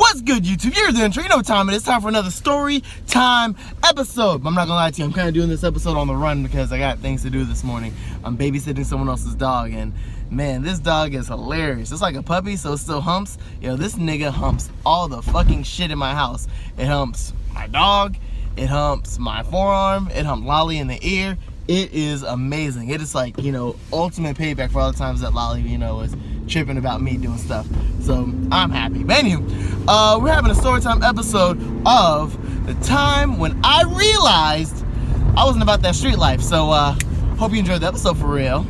What's good, YouTube? Here's the intro. You know what time it is. Time for another story time episode. I'm not gonna lie to you, I'm kind of doing this episode on the run because I got things to do this morning. I'm babysitting someone else's dog, and man, this dog is hilarious. It's like a puppy, so it still humps. Yo, this nigga humps all the fucking shit in my house. It humps my dog, it humps my forearm, it humps Lolly in the ear. It is amazing. It is like, ultimate payback for all the times that Lolly, was tripping about me doing stuff. So I'm happy. But anywho, we're having a storytime episode of the time when I realized I wasn't about that street life. So hope you enjoyed the episode for real.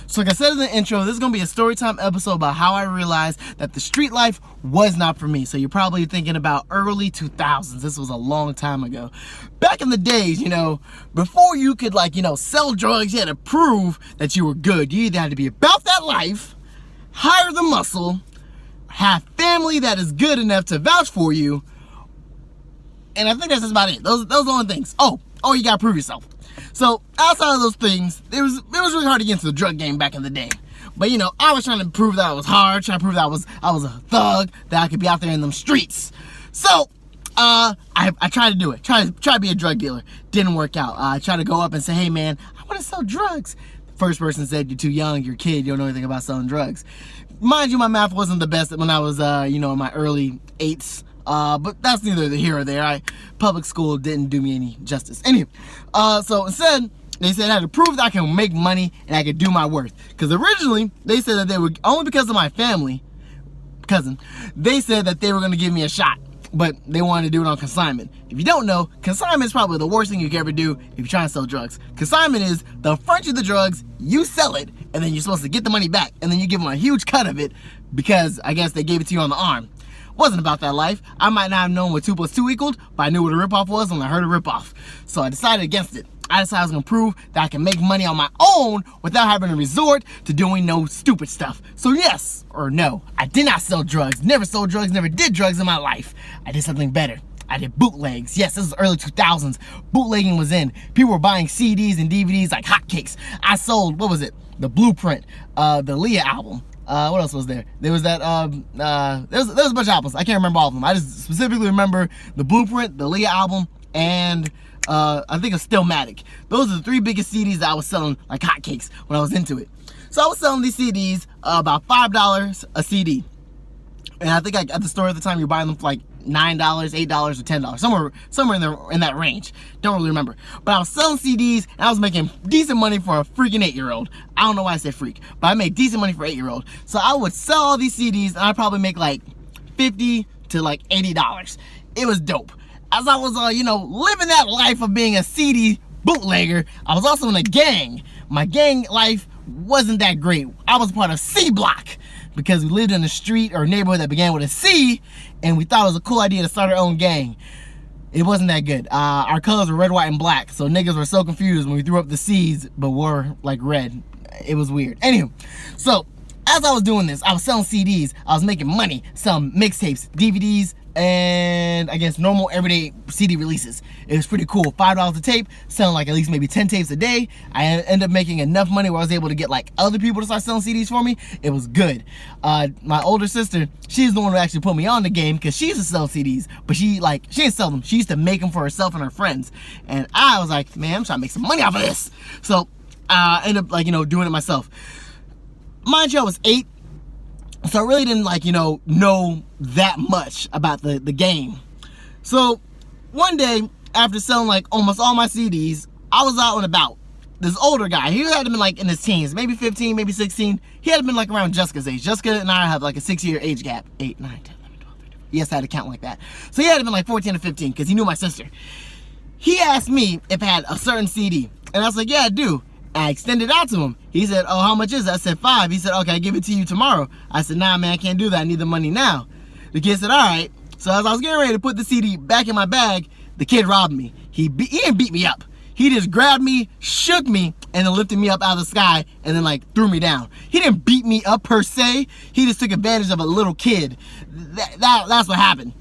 So like I said in the intro, this is going to be a storytime episode about how I realized that the street life was not for me. So you're probably thinking about early 2000s. This was a long time ago. Back in the days, before you could sell drugs, you had to prove that you were good. You either had to be about that life, hire the muscle, have family that is good enough to vouch for you. And I think that's just about it. Those are the only things. Oh, you got to prove yourself. So outside of those things, it was really hard to get into the drug game back in the day. But I was trying to prove that I was hard, trying to prove that I was a thug, that I could be out there in them streets. So I tried to do it, try to be a drug dealer. Didn't work out. I tried to go up and say, hey man, I want to sell drugs. The first person said, you're too young, you're a kid, you don't know anything about selling drugs. Mind you, my math wasn't the best when I was in my early 8s. But that's neither here or there. Public school didn't do me any justice. Anyway, so instead, they said I had to prove that I can make money and I could do my worth. Because originally, they said that they were, only because of my cousin, they said that they were going to give me a shot. But they wanted to do it on consignment. If you don't know, consignment is probably the worst thing you can ever do if you're trying to sell drugs. Consignment is they'll front you the drugs, you sell it, and then you're supposed to get the money back. And then you give them a huge cut of it because I guess they gave it to you on the arm. Wasn't about that life. I might not have known what 2 + 2 equaled, but I knew what a ripoff was when I heard a ripoff. So I decided against it. I decided I was going to prove that I can make money on my own without having to resort to doing no stupid stuff. So yes or no, I did not sell drugs. Never sold drugs, never did drugs in my life. I did something better. I did bootlegs. Yes, this is early 2000s. Bootlegging was in. People were buying CDs and DVDs like hotcakes. I sold, The Blueprint, the Leah album. What else was there? There was that, there was a bunch of albums. I can't remember all of them. I just specifically remember The Blueprint, the Leah album, and I think it's Stillmatic. Those are the 3 biggest CDs that I was selling like hotcakes when I was into it. So I was selling these CDs about $5 a CD. And I think at the store at the time, you're buying them for like $9, $8, or $10, somewhere in that range. Don't really remember. But I was selling CDs and I was making decent money for a freaking 8-year-old. I don't know why I said freak, but I made decent money for an 8-year-old. So I would sell all these CDs and I'd probably make like $50 to like $80. It was dope. As I was, living that life of being a CD bootlegger, I was also in a gang. My gang life wasn't that great. I was part of C Block, because we lived in a street or neighborhood that began with a C, and we thought it was a cool idea to start our own gang. It wasn't that good. Our colors were red, white, and black, so niggas were so confused when we threw up the C's, but were like red. It was weird. Anywho, so as I was doing this, I was selling CDs, I was making money, selling mixtapes, DVDs, and I guess normal everyday CD releases. It was pretty cool. $5 a tape, selling like at least maybe 10 tapes a day. I ended up making enough money where I was able to get like other people to start selling CDs for me. It was good. My older sister, she's the one who actually put me on the game because she used to sell CDs, but she didn't sell them. She used to make them for herself and her friends. And I was like, man, I'm trying to make some money off of this. So I ended up doing it myself. Mind you, I was 8. So I really didn't know that much about the game. So one day, after selling like almost all my CDs, I was out and about. This older guy, he had been like in his teens, maybe 15, maybe 16. He had been like around Jessica's age. Jessica and I have like a 6-year age gap. 8, 9, 10, 11, 12, 13. Yes, I had to count like that. So he had been like 14 or 15 because he knew my sister. He asked me if I had a certain CD. And I was like, yeah, I do. I extended it out to him. He said, oh, how much is it? I said, $5. He said, okay, I'll give it to you tomorrow. I said, nah, man, I can't do that. I need the money now. The kid said, all right. So as I was getting ready to put the CD back in my bag, the kid robbed me. He didn't beat me up. He just grabbed me, shook me, and then lifted me up out of the sky and then threw me down. He didn't beat me up per se. He just took advantage of a little kid. That's what happened.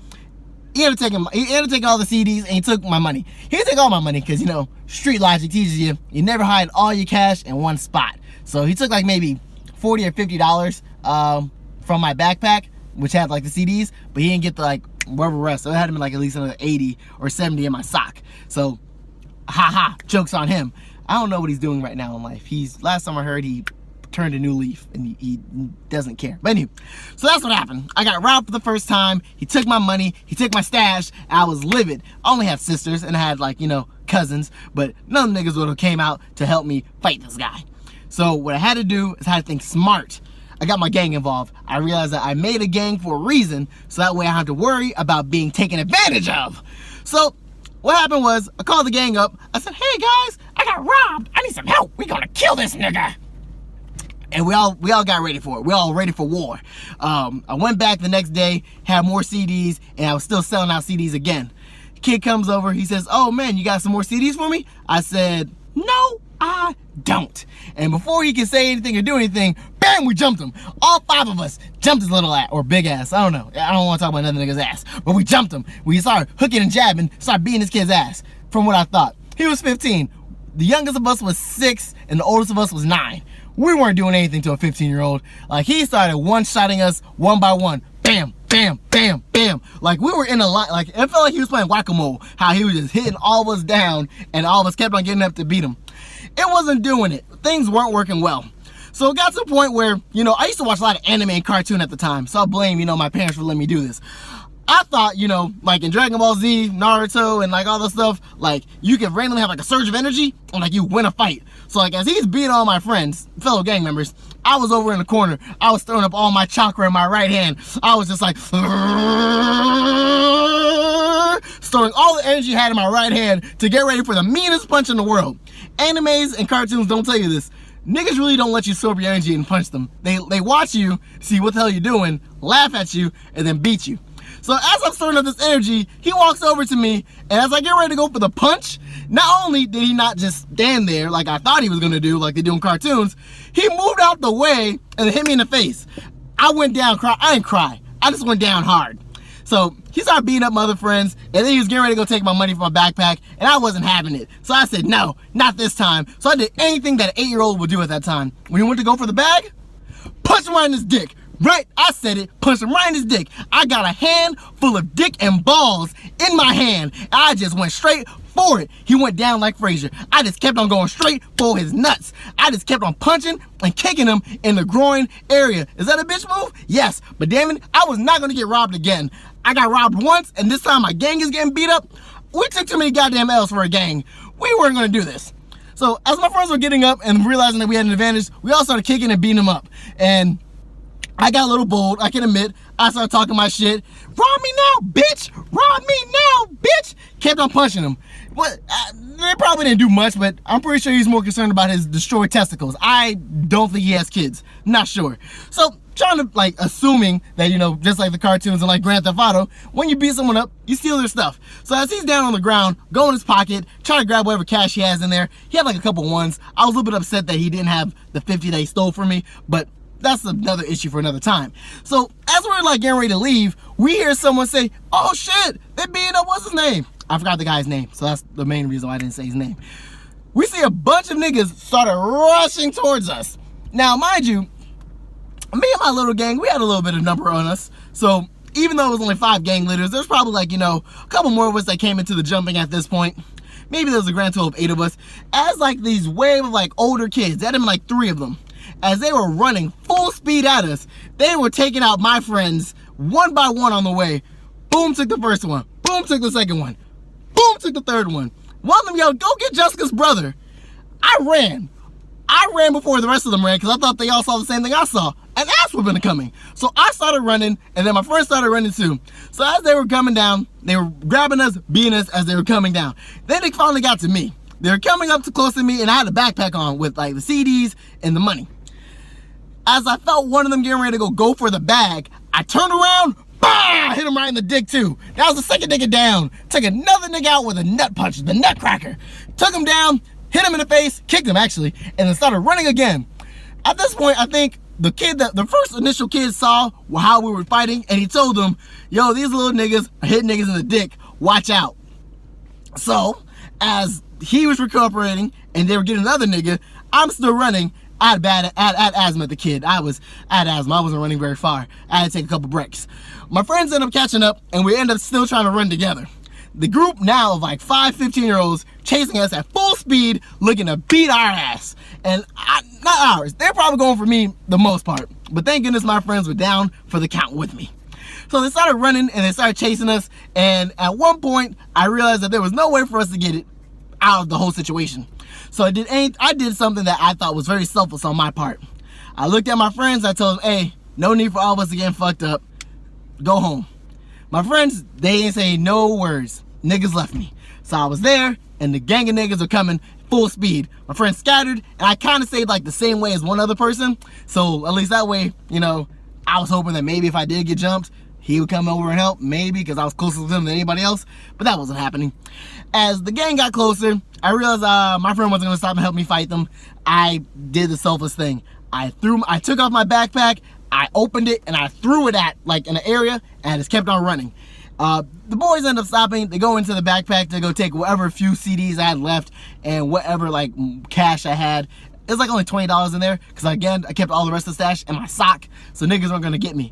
He ended up taking all the CDs, and he took my money. He didn't take all my money because, street logic teaches you never hide all your cash in one spot. So he took like maybe $40 or $50 from my backpack, which had like the CDs, but he didn't get the like whatever rest. So it had to be like at least another 80 or 70 in my sock. So, joke's on him. I don't know what he's doing right now in life. Last time I heard, he turned a new leaf and he doesn't care. But anyway, so that's what happened. I got robbed for the first time. He took my money, he took my stash, and I was livid. I only had sisters and I had like, cousins, but none of them niggas would have came out to help me fight this guy. So what I had to do is I had to think smart. I got my gang involved. I realized that I made a gang for a reason, so that way I don't have to worry about being taken advantage of. So what happened was, I called the gang up. I said, hey guys, I got robbed. I need some help. We gonna kill this nigga. And we all got ready for it. We all ready for war. I went back the next day, had more CDs, and I was still selling out CDs again. Kid comes over, he says, oh man, you got some more CDs for me? I said, no, I don't. And before he could say anything or do anything, bam, we jumped him. All 5 of us jumped his little ass, or big ass, I don't know. I don't want to talk about another nigga's ass, but we jumped him. We started hooking and jabbing, started beating this kid's ass, from what I thought. He was 15. The youngest of us was 6, and the oldest of us was 9. We weren't doing anything to a 15-year-old. Like, he started one-shotting us one by one. Bam, bam, bam, bam. Like, we were in a line. Like, it felt like he was playing whack-a-mole. How he was just hitting all of us down, and all of us kept on getting up to beat him. It wasn't doing it. Things weren't working well. So it got to the point where, I used to watch a lot of anime and cartoon at the time. So I blame, my parents for letting me do this. I thought, like in Dragon Ball Z, Naruto, and like all this stuff, like you could randomly have like a surge of energy and like you win a fight. So like as he's beating all my friends, fellow gang members, I was over in the corner. I was throwing up all my chakra in my right hand. I was just like, storing all the energy I had in my right hand to get ready for the meanest punch in the world. Animes and cartoons don't tell you this. Niggas really don't let you absorb your energy and punch them. They watch you, see what the hell you're doing, laugh at you, and then beat you. So as I'm storing up this energy, he walks over to me, and as I get ready to go for the punch, not only did he not just stand there like I thought he was gonna do, like they do in cartoons, he moved out the way and hit me in the face. I went down, I didn't cry. I just went down hard. So he started beating up my other friends, and then he was getting ready to go take my money from my backpack, and I wasn't having it. So I said, no, not this time. So I did anything that an 8-year-old would do at that time. When he went to go for the bag, punch him right in his dick. Right, I said it, punched him right in his dick. I got a hand full of dick and balls in my hand. I just went straight for it. He went down like Frazier. I just kept on going straight for his nuts. I just kept on punching and kicking him in the groin area. Is that a bitch move? Yes, but damn it, I was not gonna get robbed again. I got robbed once, and this time my gang is getting beat up. We took too many goddamn L's for a gang. We weren't gonna do this. So as my friends were getting up and realizing that we had an advantage, we all started kicking and beating them up. And I got a little bold, I can admit. I started talking my shit. Rob me now, bitch! Rob me now, bitch! Kept on punching him. They probably didn't do much, but I'm pretty sure he's more concerned about his destroyed testicles. I don't think he has kids. Not sure. So, trying to, like, assuming that, just like the cartoons and like Grand Theft Auto, when you beat someone up, you steal their stuff. So as he's down on the ground, go in his pocket, try to grab whatever cash he has in there. He had like a couple ones. I was a little bit upset that he didn't have the 50 that he stole from me, but that's another issue for another time. So as we're like getting ready to leave, we hear someone say, oh shit, they're beating up, what's his name? I forgot the guy's name, so that's the main reason why I didn't say his name. We see a bunch of niggas started rushing towards us. Now, mind you, me and my little gang, we had a little bit of number on us. So even though it was only 5 gang leaders, there's probably like, a couple more of us that came into the jumping at this point. Maybe there was a grand total of 8 of us. As like these wave of like older kids, there had been like 3 of them. As they were running full speed at us, they were taking out my friends one by one on the way. Boom, took the first one. Boom, took the second one. Boom, took the third one. One of them yelled, go get Jessica's brother. I ran before the rest of them ran because I thought they all saw the same thing I saw. An ass whooping coming. So I started running, and then my friends started running too. So as they were coming down, they were grabbing us, beating us as they were coming down. Then they finally got to me. They were coming up too close to me, and I had a backpack on with like the CDs and the money. As I felt one of them getting ready to go for the bag, I turned around, bah! Hit him right in the dick too. That was the second nigga down. Took another nigga out with a nut punch, the nutcracker. Took him down, hit him in the face, kicked him actually, and then started running again. At this point, I think the first initial kid saw how we were fighting, and he told them, yo, these little niggas are hitting niggas in the dick, watch out. So, as he was recuperating, and they were getting another nigga, I'm still running. I had asthma at the kid. I had asthma. I wasn't running very far. I had to take a couple breaks. My friends ended up catching up, and we ended up still trying to run together. The group now of like 5 15-year-olds chasing us at full speed, looking to beat our ass. And not ours. They're probably going for me the most part. But thank goodness my friends were down for the count with me. So they started running and they started chasing us. And at one point, I realized that there was no way for us to get it out of the whole situation. So I did something that I thought was very selfless on my part. I looked at my friends. I told them, hey, no need for all of us to get fucked up. Go home. My friends, they didn't say no words. Niggas left me. So I was there, and the gang of niggas are coming full speed. My friends scattered, and I kind of stayed like the same way as one other person. So at least that way, you know, I was hoping that maybe if I did get jumped, he would come over and help, maybe, because I was closer to them than anybody else. But that wasn't happening. As the gang got closer, I realized my friend wasn't going to stop and help me fight them. I did the selfless thing. I took off my backpack, I opened it, and I threw it at, like, in an area, and I just kept on running. The boys end up stopping. They go into the backpack to go take whatever few CDs I had left and whatever, like, cash I had. It was, like, only $20 in there, because, again, I kept all the rest of the stash in my sock, so niggas weren't going to get me.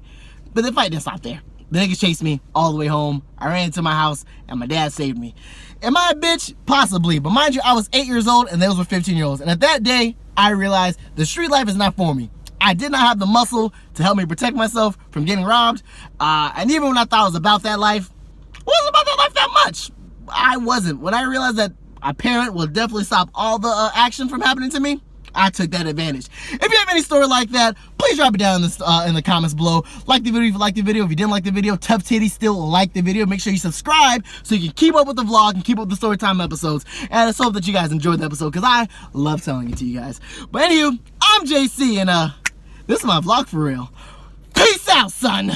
But the fight didn't stop there. The niggas chased me all the way home. I ran into my house, and my dad saved me. Am I a bitch? Possibly. But mind you, I was 8 years old, and those were 15-year-olds. And at that day, I realized the street life is not for me. I did not have the muscle to help me protect myself from getting robbed. And even when I thought I was about that life, I wasn't about that life that much. I wasn't. When I realized that a parent will definitely stop all the action from happening to me, I took that advantage. If you have any story like that, please drop it down in the comments below. Like the video if you liked the video. If you didn't like the video, Tough Titty still like the video. Make sure you subscribe so you can keep up with the vlog and keep up with the story time episodes. And I just hope that you guys enjoyed the episode because I love telling it to you guys. But anywho, I'm JC and this is my vlog for real. Peace out, son.